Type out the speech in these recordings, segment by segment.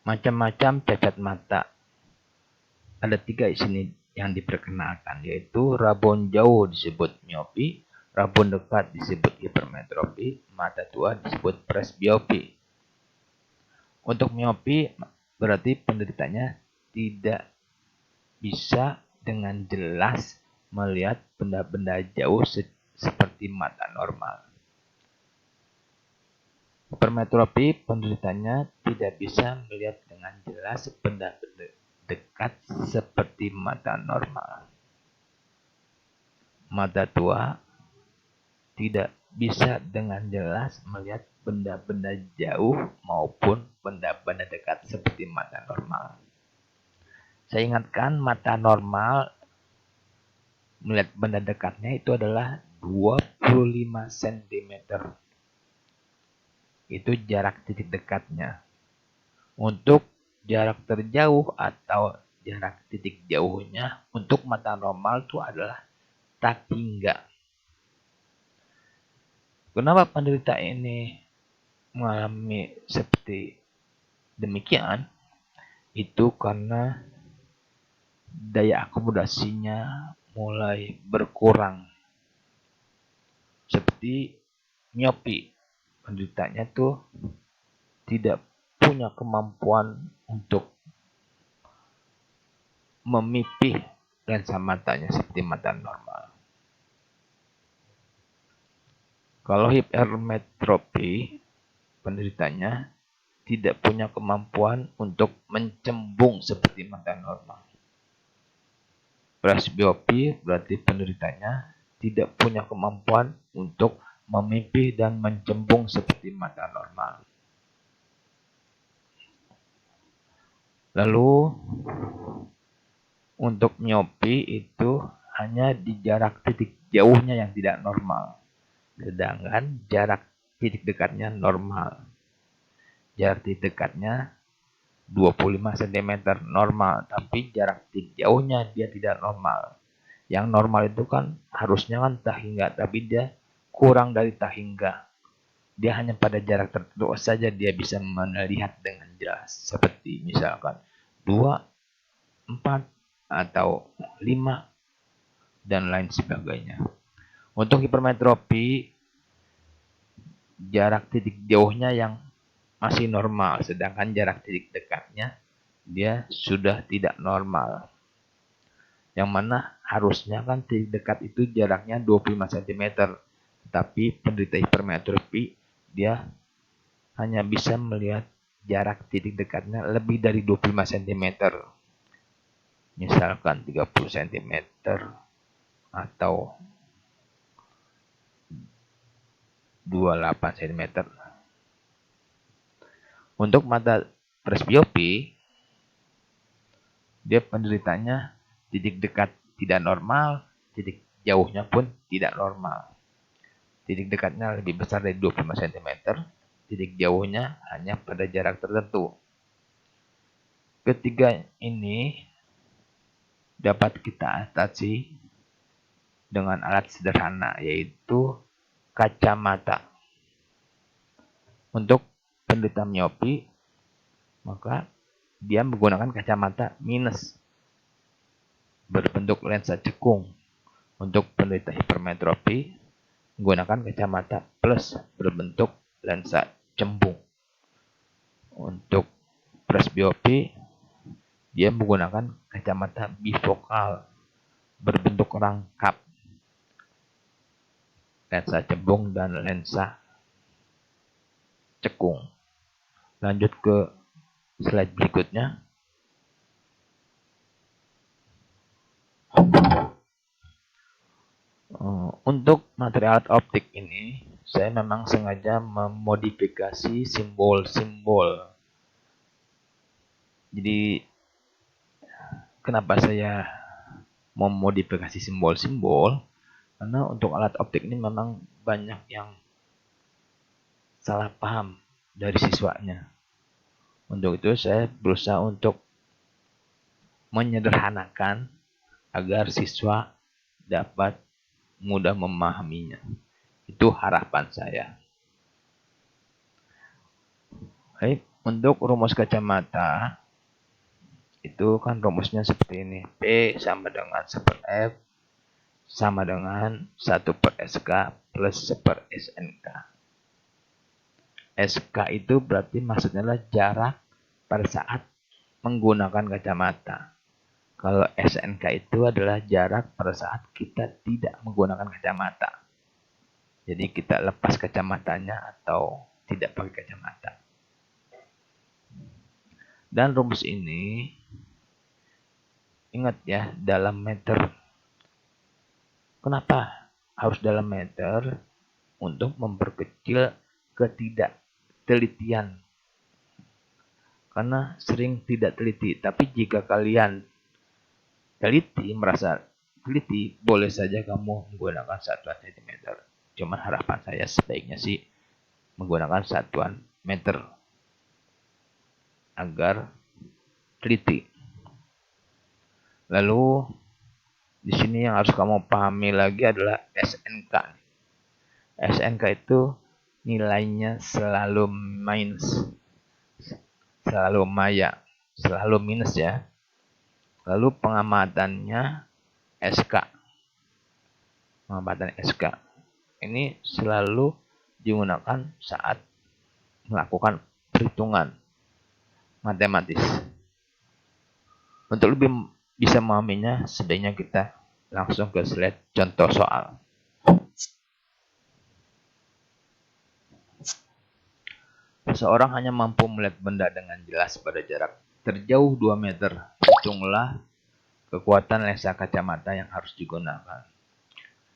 Macam-macam cacat mata. Ada 3 di sini yang diperkenalkan, yaitu rabun jauh disebut miopi, rabun dekat disebut hipermetropi, mata tua disebut presbiopi. Untuk miopi berarti penderitanya tidak bisa dengan jelas melihat benda-benda jauh seperti mata normal. Hipermetropi penderitanya tidak bisa melihat dengan jelas benda-benda dekat seperti mata normal. Mata tua tidak bisa dengan jelas melihat benda-benda jauh maupun benda-benda dekat seperti mata normal. Saya ingatkan, mata normal melihat benda dekatnya itu adalah 25 cm. Itu jarak titik dekatnya. Untuk jarak terjauh atau jarak titik jauhnya untuk mata normal itu adalah tak hingga. Kenapa penderita ini mengalami seperti demikian? Itu karena daya akomodasinya mulai berkurang. Seperti miopi, penderitanya tuh tidak punya kemampuan untuk memipih lensa matanya seperti mata normal. Kalau hipermetropi, penderitanya tidak punya kemampuan untuk mencembung seperti mata normal. Presbiopi berarti penderitanya tidak punya kemampuan untuk memipih dan mencembung seperti mata normal. Lalu untuk miopi itu hanya di jarak titik jauhnya yang tidak normal. Sedangkan jarak titik dekatnya normal. Jarak titik dekatnya 25 cm normal, tapi jarak titik jauhnya dia tidak normal. Yang normal itu kan harusnya kan tak hingga, tapi dia kurang dari tak hingga. Dia hanya pada jarak tertentu saja dia bisa melihat dengan jelas. Seperti misalkan 2, 4, atau 5, dan lain sebagainya. Untuk hipermetropi, jarak titik jauhnya yang masih normal, sedangkan jarak titik dekatnya dia sudah tidak normal. Yang mana harusnya kan titik dekat itu jaraknya 25 cm. Tapi penderita hipermetropi dia hanya bisa melihat jarak titik dekatnya lebih dari 25 cm. Misalkan 30 cm atau 28 cm. Untuk mata presbiopi, dia penderitanya titik dekat tidak normal, titik jauhnya pun tidak normal. Titik dekatnya lebih besar dari 25 cm, titik jauhnya hanya pada jarak tertentu. Ketiga ini dapat kita atasi dengan alat sederhana, yaitu kacamata. Untuk penderita miopi, maka dia menggunakan kacamata minus berbentuk lensa cekung. Untuk penderita hipermetropi, menggunakan kacamata plus berbentuk lensa cembung. Untuk presbiopi, dia menggunakan kacamata bifokal berbentuk rangkap, lensa cembung dan lensa cekung. Lanjut ke slide berikutnya. Untuk material optik ini, saya memang sengaja memodifikasi simbol-simbol. Jadi, kenapa saya memodifikasi simbol-simbol? Karena untuk alat optik ini memang banyak yang salah paham dari siswanya. Untuk itu, saya berusaha untuk menyederhanakan agar siswa dapat mudah memahaminya. Itu harapan saya. Baik, Untuk rumus kacamata, itu kan rumusnya seperti ini. P sama dengan 1/F sama dengan 1/SK plus 1/SNK. SK itu berarti maksudnya adalah jarak pada saat menggunakan kacamata. Kalau SNK itu adalah jarak pada saat kita tidak menggunakan kacamata. Jadi kita lepas kacamatanya atau tidak pakai kacamata. Dan rumus ini, ingat ya, dalam meter. Kenapa harus dalam meter? Untuk memperkecil ketidaktelitian. Karena sering tidak teliti. Tapi jika kalian teliti, merasa teliti, boleh saja kamu menggunakan satuan cm. Cuman harapan saya sebaiknya sih menggunakan satuan meter agar teliti. Lalu di sini yang harus kamu pahami lagi adalah SNK. SNK itu nilainya selalu minus, selalu maya, selalu minus ya. Lalu pengamatannya SK. Pengamatan SK. Ini selalu digunakan saat melakukan perhitungan matematis. Untuk lebih bisa memahaminya, sebaiknya kita langsung ke slide contoh soal. Seseorang hanya mampu melihat benda dengan jelas pada jarak terjauh 2 meter. Hitunglah kekuatan lensa kacamata yang harus digunakan.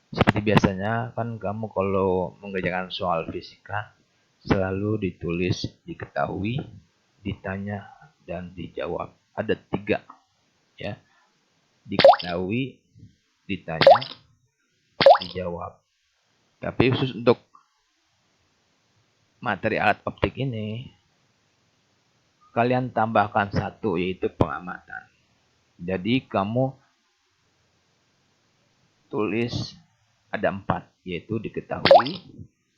Seperti biasanya, kan kamu kalau mengerjakan soal fisika, selalu ditulis, diketahui, ditanya, dan dijawab. Ada 3. Ya. Diketahui, ditanya, dijawab. Tapi khusus untuk materi alat optik ini, kalian tambahkan 1, yaitu pengamatan. Jadi kamu tulis ada 4, yaitu diketahui,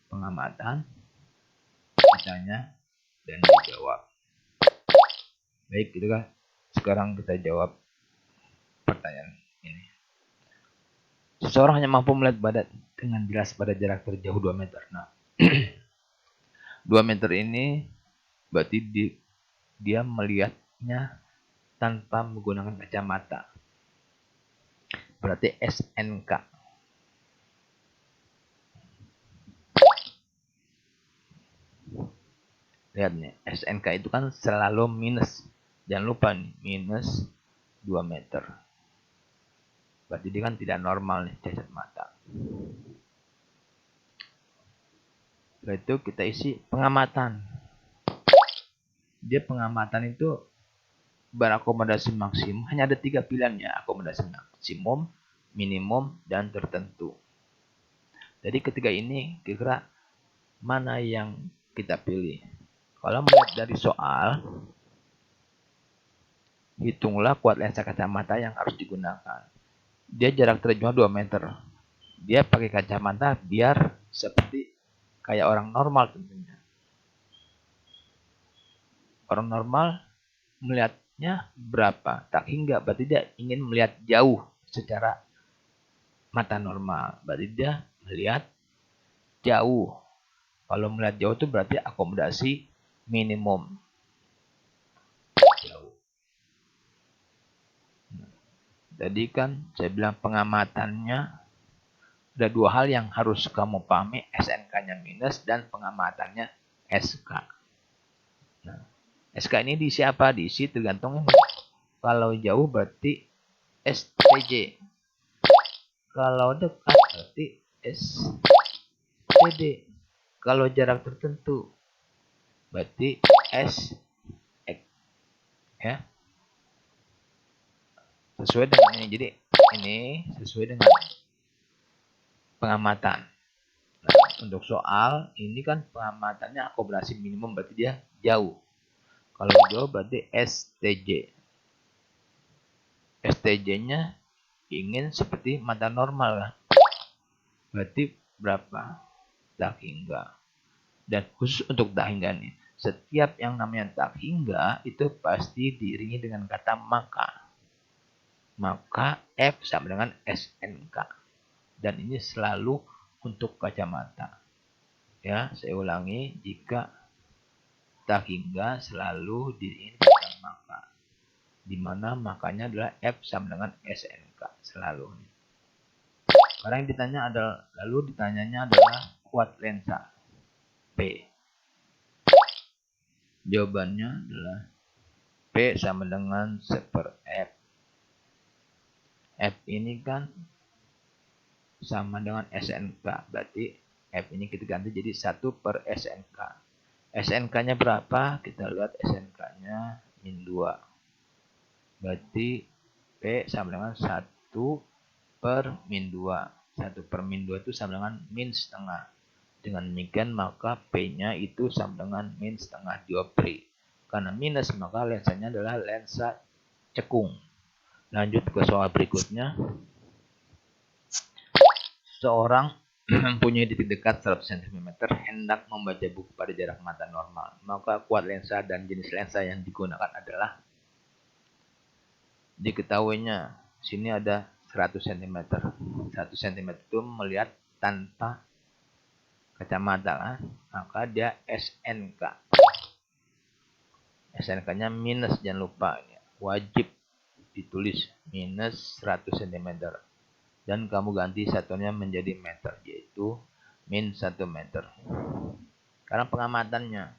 pengamatan, ditanya, dan dijawab. Baik, gitu kan. Sekarang kita jawab pertanyaan ini. Seseorang hanya mampu melihat badan dengan jelas pada jarak terjauh 2 meter. Nah, 2 meter ini berarti dia melihatnya tanpa menggunakan kacamata. Berarti SNK. Lihat nih, SNK itu kan selalu minus. Jangan lupa nih, minus 2 meter. Berarti dia kan tidak normal nih, cacat mata. Setelah itu kita isi pengamatan. Dia pengamatan itu berakomodasi maksimum. Hanya ada 3 pilihan ya, akomodasi maksimum, minimum, dan tertentu. Jadi ketiga ini kira-kira mana yang kita pilih? Kalau melihat dari soal, hitunglah kuat lensa kacamata yang harus digunakan. Dia jarak terjauh 2 meter. Dia pakai kacamata biar seperti kayak orang normal tentunya. Orang normal melihatnya berapa? Tak hingga, berarti dia ingin melihat jauh secara mata normal. Berarti dia melihat jauh. Kalau melihat jauh itu berarti akomodasi minimum. Jauh. Jadi kan saya bilang pengamatannya ada 2 hal yang harus kamu pahami, SNK-nya minus dan pengamatannya SK. Nah, SK ini diisi apa? Diisi tergantung ini. Kalau jauh berarti STJ. Kalau dekat berarti STD. Kalau jarak tertentu berarti SX. Ya. Sesuai dengan ini. Jadi ini sesuai dengan pengamatan. Nah, untuk soal ini kan pengamatannya akomodasi minimum berarti dia jauh. Kalau jauh berarti STJ. STJ-nya ingin seperti mata normal kan. Berarti berapa? Tak hingga. Dan khusus untuk tak hingga nih, setiap yang namanya tak hingga itu pasti diiringi dengan kata maka. Maka F sama dengan SNK. Dan ini selalu untuk kacamata. Ya, saya ulangi, jika tak hingga selalu diiringi dengan maka. Di mana makanya adalah F sama dengan SNK selalu. Sekarang yang ditanya adalah, lalu ditanyanya adalah kuat lensa P. Jawabannya adalah P sama dengan 1/F. F ini kan sama dengan SNK. Berarti F ini kita ganti jadi 1/SNK. SNK-nya berapa? Kita lihat SNK-nya min 2. Berarti P sama dengan 1/min 2. 1/min 2 itu sama dengan min setengah. Dengan demikian maka P-nya itu sama dengan min setengah dioptri. Karena minus maka lensanya adalah lensa cekung. Lanjut ke soal berikutnya. Seorang mempunyai titik dekat 100 cm hendak membaca buku pada jarak mata normal. Maka kuat lensa dan jenis lensa yang digunakan adalah, diketahuinya sini ada 100 cm. 100 cm itu melihat tanpa kacamata, maka dia SNK. SNK-nya minus, jangan lupa, wajib ditulis minus 100 cm. Dan kamu ganti satunya menjadi meter, yaitu min 1 meter. Karena pengamatannya,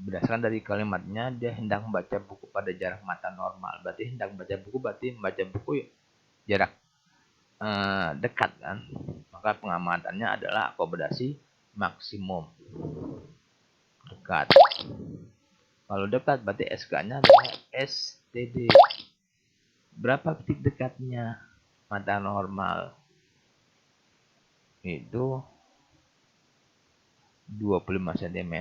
berdasarkan dari kalimatnya, dia hendak membaca buku pada jarak mata normal. Berarti hendak membaca buku, berarti membaca buku jarak dekat kan. Maka pengamatannya adalah akomodasi maksimum dekat. Kalau dekat berarti SK-nya adalah STD. Berapa titik dekatnya mata normal? Itu 25 cm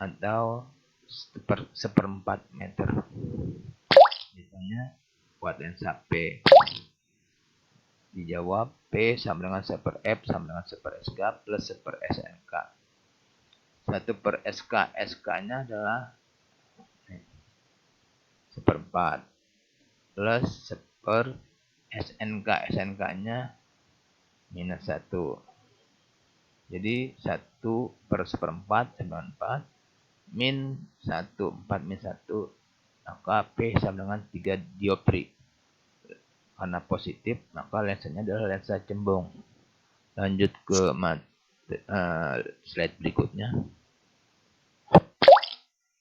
atau 1/4 meter. Misalnya buat lensa P. Dijawab P sama dengan 1/F sama dengan 1/SK plus 1/SNK. 1/SK, SK-nya adalah 1/4 plus 1/SNK, SNK-nya minus 1. Jadi 1/1/4 sama 4 min 1, 4 min 1, maka P sama dengan 3 dioptri. Karena positif, maka lensanya adalah lensa cembung. Lanjut ke slide berikutnya.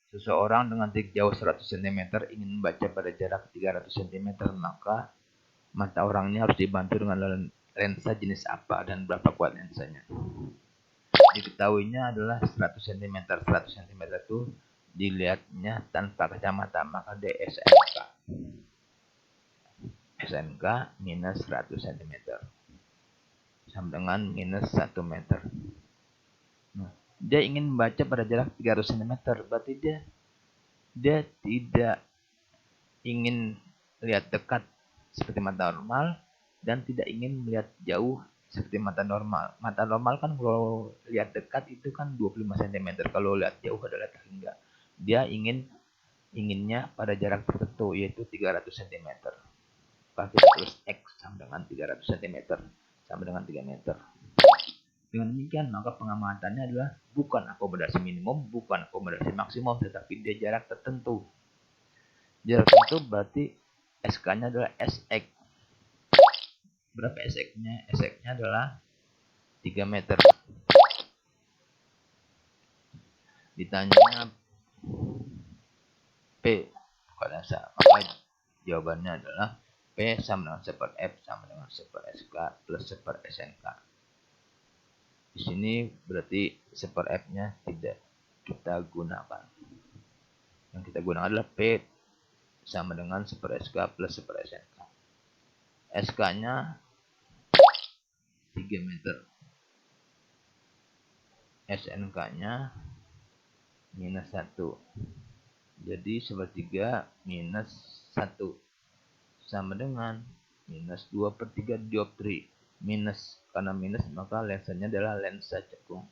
Seseorang dengan titik jauh 100 cm ingin membaca pada jarak 300 cm, maka mata orangnya harus dibantu dengan lensa jenis apa dan berapa kuat lensanya. Diketahuinya adalah 100 cm. 100 cm itu dilihatnya tanpa kacamata, maka dia SNK. SNK minus 100 cm sama dengan minus 1 meter. Nah, dia ingin membaca pada jarak 300 cm, berarti dia tidak ingin lihat dekat seperti mata normal dan tidak ingin melihat jauh seperti mata normal. Mata normal kan kalau lihat dekat itu kan 25 cm, kalau lihat jauh adalah tak hingga. Dia inginnya pada jarak tertentu, yaitu 300 cm. Maka kita tulis X sama dengan 300 cm sama dengan 3 meter. Dengan demikian maka pengamatannya adalah bukan akomodasi minimum, bukan akomodasi maksimum, tetapi dia jarak tertentu. Jarak tertentu berarti SK-nya adalah SX. Berapa SX-nya? SX-nya adalah 3 meter. Ditanya P pada saat, maka jawabannya adalah P sama dengan 1/F sama dengan 1/SK plus 1/SNK. Di sini berarti 1/F-nya tidak kita gunakan. Yang kita gunakan adalah P sama dengan 1/SK plus 1/SNK. SK-nya 3 meter. SNK-nya minus 1. Jadi 1/3 minus 1 sama dengan minus 2/3 dioptri. Minus, karena minus maka lensanya adalah lensa cekung.